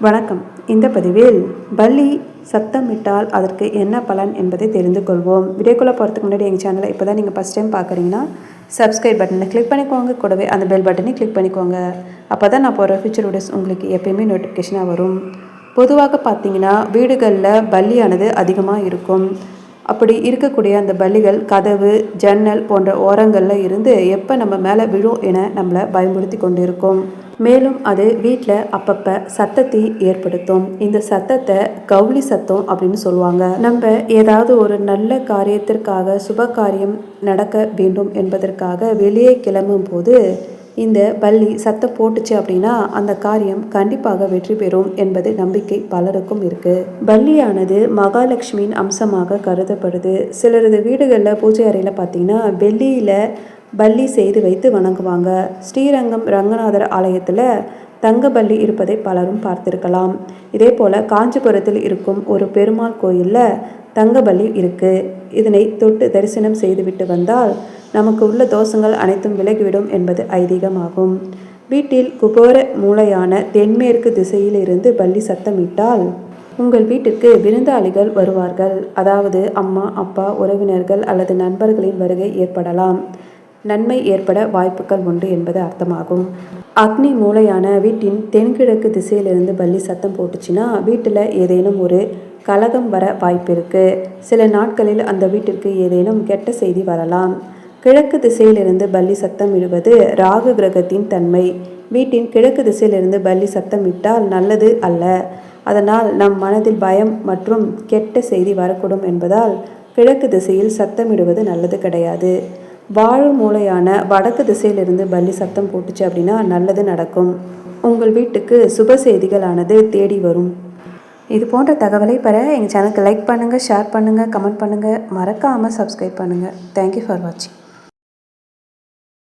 வணக்கம். இந்த பதிவில் பல்லி சத்தமிட்டால் அதற்கு என்ன பலன் என்பதை தெரிந்து கொள்வோம். வீடியோக்குள்ளே போகிறதுக்கு முன்னாடி எங்கள் சேனலை இப்போ தான் நீங்கள் ஃபஸ்ட் டைம் பார்க்குறீங்கன்னா சப்ஸ்கிரைப் பட்டனை கிளிக் பண்ணிக்கோங்க. கூடவே அந்த பெல் பட்டனையும் கிளிக் பண்ணிக்கோங்க. அப்போ தான் நான் போகிற ஃபியூச்சர் வீடியோஸ் உங்களுக்கு எப்பயுமே நோட்டிஃபிகேஷனாக வரும். பொதுவாக பார்த்தீங்கன்னா வீடுகளில் பல்லியானது அதிகமாக இருக்கும். அப்படி இருக்கக்கூடிய அந்த பல்லிகள் கதவு, ஜன்னல் போன்ற ஓரங்களில் இருந்து எப்போ நம்ம மேலே விழும் என நம்மளை பயமுறுத்தி கொண்டு இருக்கும். மேலும் அது வீட்டில் அப்பப்போ சத்தத்தை ஏற்படுத்தும். இந்த சத்தத்தை கவுளி சத்தம் அப்படின்னு சொல்லுவாங்க. நம்ம ஏதாவது ஒரு நல்ல காரியத்திற்காக, சுப காரியம் நடக்க வேண்டும் என்பதற்காக வெளியே கிளம்பும் போது இந்த பல்லி சத்தம் போட்டுச்சு அப்படின்னா அந்த காரியம் கண்டிப்பாக வெற்றி பெறும் என்பது நம்பிக்கை பலருக்கும் இருக்குது. பல்லியானது மகாலட்சுமியின் அம்சமாக கருதப்படுது. சிலரது வீடுகளில் பூஜை அறையில் பார்த்தீங்கன்னா வெள்ளியில் பல்லி செய்து வைத்து வணங்குவாங்க. ஸ்ரீரங்கம் ரங்கநாதர் ஆலயத்தில் தங்க பல்லி இருப்பதை பலரும் பார்த்திருக்கலாம். இதே போல் காஞ்சிபுரத்தில் இருக்கும் ஒரு பெருமாள் கோயிலில் தங்க பல்லி இருக்குது. இதனை தொட்டு தரிசனம் செய்துவிட்டு வந்தால் நமக்கு உள்ள தோஷங்கள் அனைத்தும் விலகிவிடும் என்பது ஐதீகமாகும். வீட்டில் குபேர மூலையான தென்மேற்கு திசையில் இருந்து பல்லி சத்தமிட்டால் உங்கள் வீட்டிற்கு விருந்தாளிகள் வருவார்கள். அதாவது அம்மா, அப்பா, உறவினர்கள் அல்லது நண்பர்களின் வருகை ஏற்படலாம். நன்மை ஏற்பட வாய்ப்புகள் உண்டு என்பது அர்த்தமாகும். அக்னி மூலையான வீட்டின் தென்கிழக்கு திசையிலிருந்து பல்லி சத்தம் போட்டுச்சுன்னா வீட்டில் ஏதேனும் ஒரு கலகம் வர வாய்ப்பு இருக்குது. சில நாட்களில் அந்த வீட்டிற்கு ஏதேனும் கெட்ட செய்தி வரலாம். கிழக்கு திசையிலிருந்து பல்லி சத்தம் இடுவது ராகு கிரகத்தின் தன்மை. வீட்டின் கிழக்கு திசையிலிருந்து பல்லி சத்தம் இட்டால் நல்லது அல்ல. அதனால் நம் மனதில் பயம் மற்றும் கெட்ட செய்தி வரக்கூடும் என்பதால் கிழக்கு திசையில் சத்தமிடுவது நல்லது கிடையாது. வாழு மூலையான வடக்கு திசையிலிருந்து பல்லி சத்தம் போட்டுச்சு அப்படின்னா நல்லது நடக்கும். உங்கள் வீட்டுக்கு சுப செய்திகளானது தேடி வரும். இது போன்ற தகவலை பெற எங்கள் சேனலுக்கு லைக் பண்ணுங்கள், ஷேர் பண்ணுங்கள், கமெண்ட் பண்ணுங்கள், மறக்காமல் சப்ஸ்கிரைப் பண்ணுங்கள். தேங்க்யூ ஃபார் வாட்சிங்.